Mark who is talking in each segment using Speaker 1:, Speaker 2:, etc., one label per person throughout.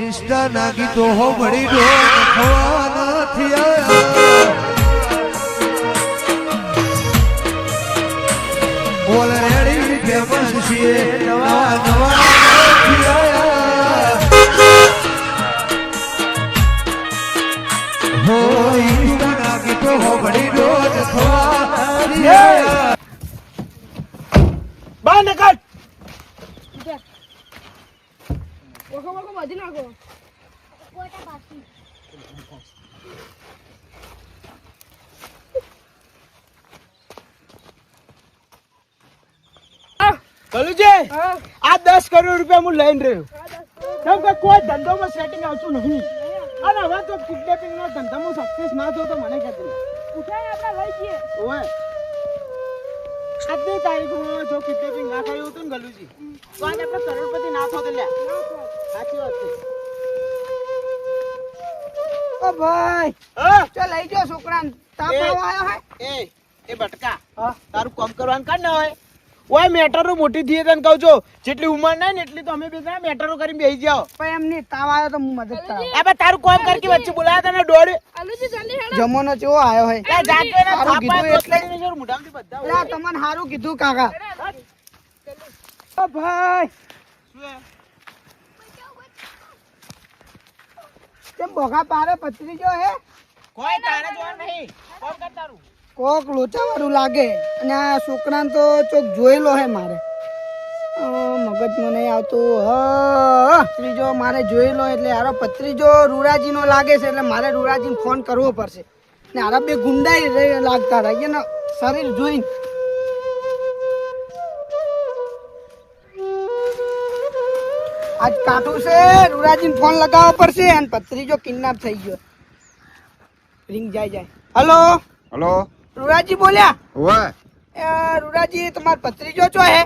Speaker 1: Insta ના ગીતો હો મળી દો થવા નથી આયા ઓલરેડી ફેમસ છીએ નવા નવા નથી આયા હો ઇન્સ્ટા ના ગીતો હો મળી દો થવા નથી આયા
Speaker 2: બાને કાટ
Speaker 3: ઓકો બાજી નાખો કોટા બાજી
Speaker 2: કલુજી આ 10 કરોડ રૂપિયા હું લઈને રહ્યો કેમ કે કોઈ ધંધોમાં સેટિંગ આવતું નથી અને હવે તો કિડનેપિંગ નો ધંધામાં સક્સેસ ના થયો તો મને કહેતી
Speaker 3: ઉઠાય આપણે લઈ જઈએ
Speaker 2: ઓય આજની તારીખમાં જો કિડનેપિંગ ના થયું હતું ને ગલુજી તો આજે આપણે કરોડપતિ ના થતો લે સાચી વાત છે
Speaker 4: ઓ ભાઈ
Speaker 2: હા
Speaker 4: ચાલ લઈ જાઓ છોકરાને તાપ આવ્યો હે
Speaker 2: એ બટકા તારું કામ કરવાનું કાઢ ના હોય ઓય મેટરો મોટી થઈ તને કહું છું જેટલી ઉંમર નહીં ને એટલી તો અમે બેસા મેટરો કરીને બેસી જાઓ
Speaker 4: પણ એમની તાવ આવ્યો તો હું મદદ કરાવ
Speaker 2: અબે તારું કામ કર કે વચ્ચે બોલાયા તને દોડ
Speaker 3: આલુજી જલ્દી હેડો
Speaker 4: જમોનો ચેવો આવ્યો હે
Speaker 2: લે જાતો એના
Speaker 4: સારું
Speaker 2: થાપા
Speaker 4: કીધું એટલે.
Speaker 2: તોતડીને જોર મુઢામાંથી બધા
Speaker 4: એટલે આ તમને સારું કીધું કાકા ઓ ભાઈ કેમ બોગા પારે પથરી જો હે
Speaker 2: કોઈ તારે જોવા નહીં કોમ કર તારું
Speaker 4: કોક લોચાવાળું લાગે અને આ છોકરાને તો ચોક જોયેલો હે મારે મગજમાં નહીં આવતું પત્રીજો મારે જોયેલો એટલે હારો પત્રીજો રૂરાજીનો લાગે છે એટલે મારે રૂરાજીને ફોન કરવો પડશે ને હારા બે ગુંડાઈ લાગતા રહ્યા ને શરીર જોઈને આજ કાઠું છે રૂરાજીને ફોન લગાવવો પડશે અને પત્રીજો કિડનેપ થઈ ગયો રિંગ જાય હલો
Speaker 5: હલો
Speaker 4: રૂરાજી બોલ્યા
Speaker 5: ઓય
Speaker 4: રૂરાજી તમાર પત્રીજો ચો હે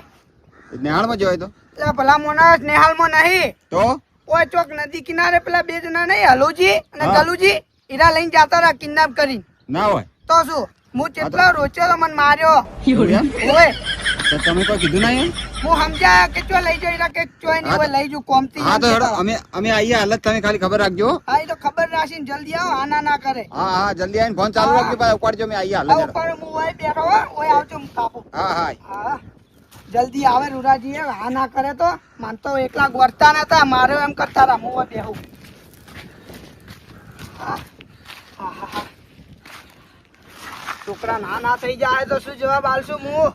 Speaker 5: નેહાળમાં જોય તો
Speaker 4: એટલે ભલા મોણસ નેહાલમાં નહીં
Speaker 5: તો
Speaker 4: ઓય ચોક નદી કિનારે પેલા બે જણા નહીં હલુજી અને
Speaker 5: હા.
Speaker 4: ગલુજી ઈરા લઈને જાતા રહ્યા કિડનેપ કરી
Speaker 5: ના હોય
Speaker 4: તો શું હું કેટલો રોચ્યો તો મને માર્યો
Speaker 5: એમ?
Speaker 4: ઓય
Speaker 5: તો તમે કોઈ કીધું નહીં
Speaker 4: હું સમજ્યા કે ચો લઈ જાવ ઈરા કે ચોય નહીં હોય લઈ જુ કોમતી
Speaker 5: હા તો હેડો અમે આઈએ હાલત તમે ખાલી ખબર રાખજો
Speaker 4: હા એ તો ખબર રાખીને જલ્દી આવો આના ના કરે
Speaker 5: હા હા જલ્દી આવીને ફોન ચાલુ રાખજો પાછા ઉપાડજો અમે આઈએ હાલત
Speaker 4: આ
Speaker 5: હેડો.
Speaker 4: ઉપર હું ઓય બેઠો હો ઓય આવજો હું કાપું
Speaker 5: હા હા
Speaker 4: હા જલ્દી આવે રૂરાજી હા ના કરે તો માન તો એકલા ગોરતા નતા મારે એમ કરતા રહ્યા હું બેહું છોકરા ના થઈ જાય તો શું જવાબ આલશું હું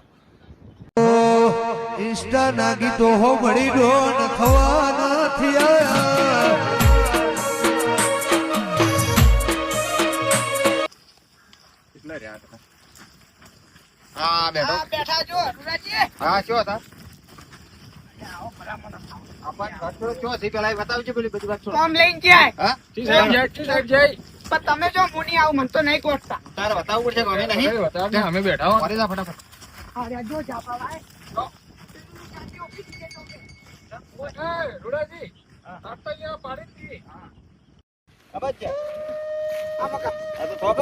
Speaker 1: ઇન્સ્ટા ના ગીતો હો મળી દો થવા નથી આયા
Speaker 5: કેટલા રહ્યા હતા? હા બેઠો
Speaker 4: હા બેઠા જો રૂરાજી
Speaker 5: હા શું હતા શું છે પેલા એ બતાવજો પેલી બધી વાત
Speaker 4: કોમ લઈને ક્યાં
Speaker 5: હા
Speaker 4: પણ તમે જો મુની આવું મને તો નહીં ગોઠતા
Speaker 5: તારે બતાવવું પડશે કે અમે નહીં અમે બેઠા ફરી જા ફટાફટ
Speaker 4: અરે જો જાપા ભાઈ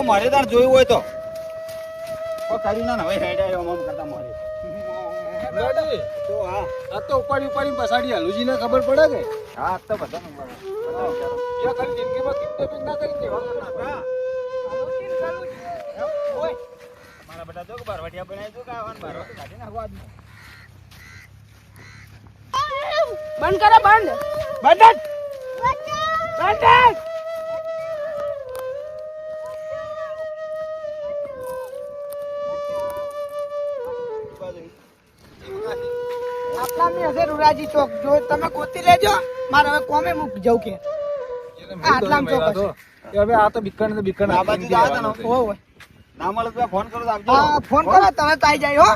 Speaker 5: મારે તાર જોયું હોય તો કરી ના હવે હેડ આવ્યો આમ કરતા મારે તો હા
Speaker 2: આ તો ઉપાડી પસાડી હલુજી ને ખબર પડે કે
Speaker 5: હા તો બધા
Speaker 2: એ ખાલી જિંદગીમાં કિડનેપિંગ ના કરી દેવાનું ના
Speaker 5: મારા બેટા જો કે બારવાટિયા બનાવી દો કે આવવાનું બારવાટી કાઢી નાખવા આદમી
Speaker 3: બંધ કરો બંધ
Speaker 2: બંધ
Speaker 4: આપણા મેં હશે રૂરાજી ચોક જો તમે ગોતી લેજો મારે હવે કોમે મૂક જવું કે આટલામાં ચોક હશે.
Speaker 2: હવે આ તો બીકણ
Speaker 5: આ બાજુ જ આવે ને
Speaker 4: ઓય
Speaker 5: ના મળે તો ફોન કરો તો આપજો
Speaker 4: હા ફોન કરો તમે તાઈ જાય હો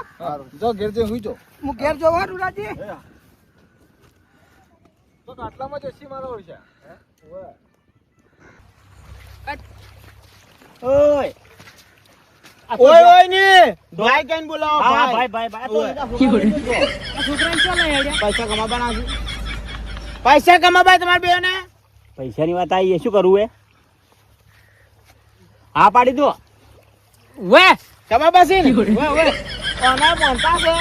Speaker 2: જો ઘેર જે હુઈ જો
Speaker 4: હું ઘેર જોવા રૂરાજી
Speaker 2: તો આટલામાં જ એસી મારો હોય છે
Speaker 4: ઓય
Speaker 2: ઓય ને ભાઈ કેન બોલાવો
Speaker 4: ભાઈ
Speaker 3: છોકરાને ચાલે હેડ્યા
Speaker 2: પૈસા કમાવાના છે પૈસા કમાવા તમાર બેઓ ને
Speaker 6: પૈસાની વાત આવી શું કરવું એ હા પાડી દો
Speaker 2: વે કમાવા છે ને વે ઓના મોનતા છે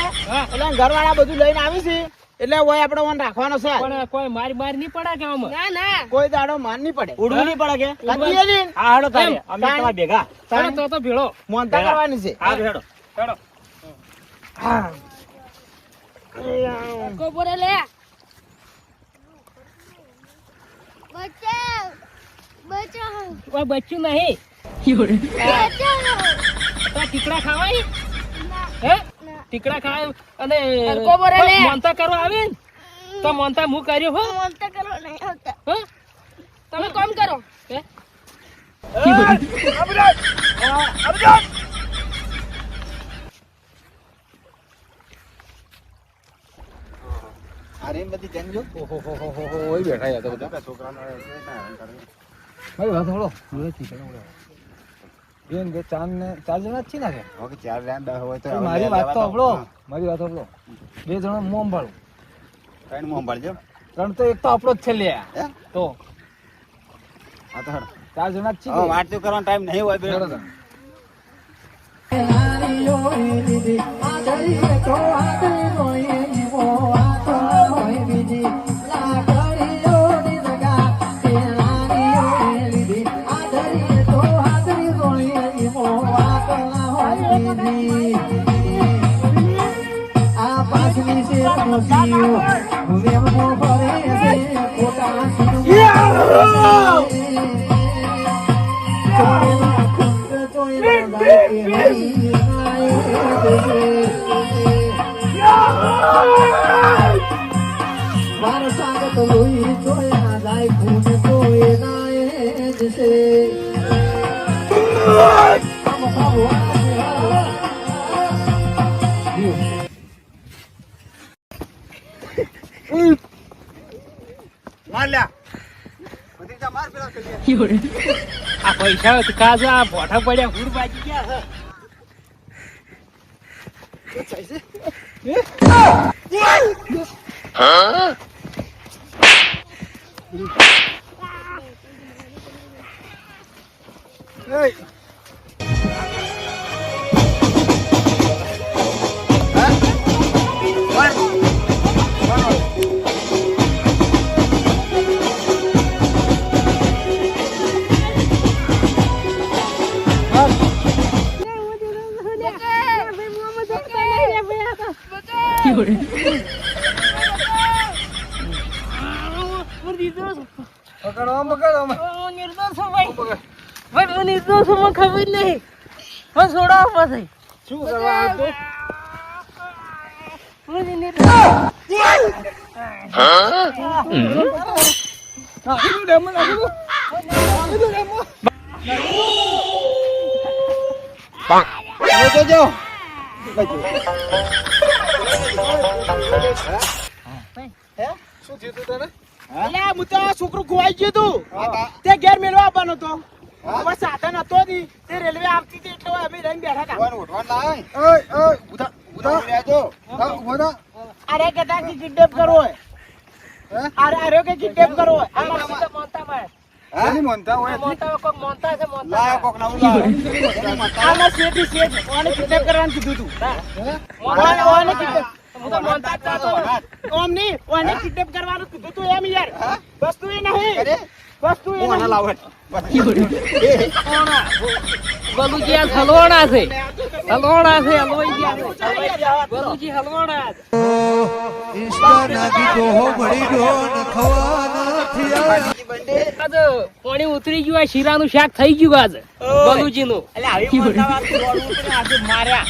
Speaker 2: એટલે ઘરવાળા બધું લઈને આવી છે એટલે ઓય આપણે ઓન રાખવાનો છે
Speaker 7: પણ કોઈ માર નહીં પડે કે આમાં
Speaker 3: ના ના
Speaker 2: કોઈ દાડો માન નહીં પડે
Speaker 6: ઉડવું નહીં પડે કે
Speaker 2: કાકી એની
Speaker 6: હા હેડો તારે અમે તમારા ભેગા
Speaker 7: ચાલો તો ભેળો
Speaker 2: મોનતા કરવાની છે
Speaker 6: હા હેડો
Speaker 7: હેડો
Speaker 3: કોબોરે લે બચાવ બચાવ
Speaker 7: કોઈ બચ્યું નહીં
Speaker 3: બચાવ
Speaker 7: તો ટીકડા ખાવાય હે ટીકડા ખાય અને
Speaker 3: હરકો બોરે લે.
Speaker 7: મોનતા કરવા આવે ને તો મોનતા હું કર્યો હો
Speaker 3: મોનતા કરો નહીં આવતા
Speaker 7: હે
Speaker 3: તમે કામ કરો
Speaker 7: હે
Speaker 5: અરે બધી જંગજો ઓકે ચાર રાંડ હોય તો
Speaker 1: મારી વાત તો સાંભળો બે જણો મોં સંભાળો
Speaker 5: ત્રણ મોં સંભાળજો
Speaker 1: ત્રણ તો એક તો આપણો જ છે લે
Speaker 5: હે?
Speaker 1: તો
Speaker 5: હા તો હેડો.
Speaker 1: ચાર જણા જ
Speaker 5: હવે વાત તો કરવાનો ટાઈમ નહીં હોય બે
Speaker 1: છીએ
Speaker 5: માર લ્યા બધી જા માર પેલા કરી
Speaker 7: આ પૈસા કાજો આ ભોઠા પડ્યા હુડ બાજી ગયા ખબર નહીં છોડાવ પછી
Speaker 2: શું કરવા આવતો
Speaker 5: જોજો
Speaker 2: શું થયું તું તને અલ્યા હું તો આ છોકરું ખોવાઈ ગયું તું તે ઘેર મેળવા આવવાનો તો હવે સાધન હતો ની તે રેલવે આવતી હતી એટલે અમે રહીને બેઠા હતા
Speaker 5: ઉઠવાનું ઉઠવાનું
Speaker 2: અરે કહેતા કે કિડનેપ કરવો હોય અરે કે કિડનેપ કરવો હોય આમાં શેઠ ઓને કિડનેપ કરવાનું કીધું તું ઓને કિડનેપ ઓમ નહીં ઓને કિડનેપ કરવાનું કીધું તું એમ યાર વસ્તુ એ નહીં વસ્તુ એ નહીં
Speaker 7: બલુજી આ હલવાણા છે હલવાઈ ગયા બલુજી હલવાણા
Speaker 1: ઈશ્વર નાગી ડોહો ભળી ડોન ખવાના થયા
Speaker 7: આજે પાણી ઉતરી ગયું આ શીરાનું શાક થઈ ગયું આજે બલુજી નું
Speaker 6: એટલે આવી મોટા વાત તો બોલવું પડે, આજે માર્યા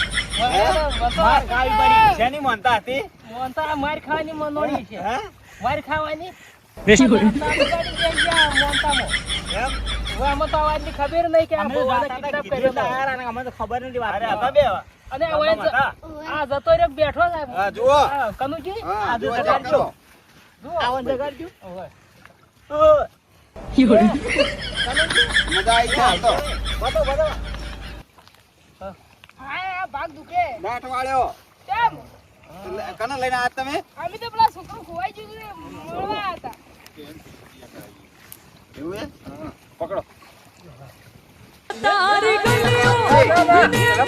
Speaker 6: માર ખાવી પડી શેની મોનતા હતી
Speaker 7: મોનતા માર ખાવાની મનોડી છે
Speaker 6: હે
Speaker 7: માર ખાવાની
Speaker 6: એમ
Speaker 7: આમાં તો અવાજની ખબર નહીં કે આ
Speaker 6: અમે
Speaker 7: ભગવાને
Speaker 6: વાતા
Speaker 7: kidnap
Speaker 6: કીધું
Speaker 7: કર્યો
Speaker 6: તો
Speaker 7: છે.
Speaker 6: યાર, અને અમે તો ખબર નથી વાત અરે હતા બે
Speaker 7: અને હવે આ જતો રહ્યો બેઠો છે
Speaker 5: હા જુઓ
Speaker 7: હા, કનુજી
Speaker 5: હા
Speaker 6: આ
Speaker 5: જુઓ
Speaker 6: જગાડજો.
Speaker 7: જુઓ.
Speaker 6: આવો જગાડજો
Speaker 7: ઓવે.
Speaker 5: મજા આવી જાય તો
Speaker 3: હા ભાગ દુખે
Speaker 5: દાંત વાળ્યો
Speaker 3: કેમ
Speaker 5: કને લઈને આજ તમે
Speaker 3: અમે તો પેલા છોકરો ખોવાઈ ગયું છે, મળવા હતા
Speaker 5: એવું હે પકડો
Speaker 8: તારી ગલીઓ ને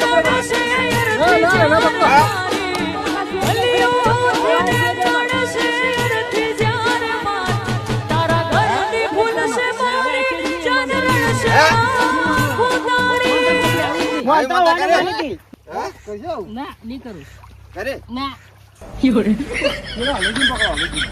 Speaker 2: બતાવો આને માની હતી.
Speaker 1: હા કશો
Speaker 7: ના નહીં કરું
Speaker 1: કરે
Speaker 7: ના
Speaker 1: પેલો હલેજી પકડો હલેજી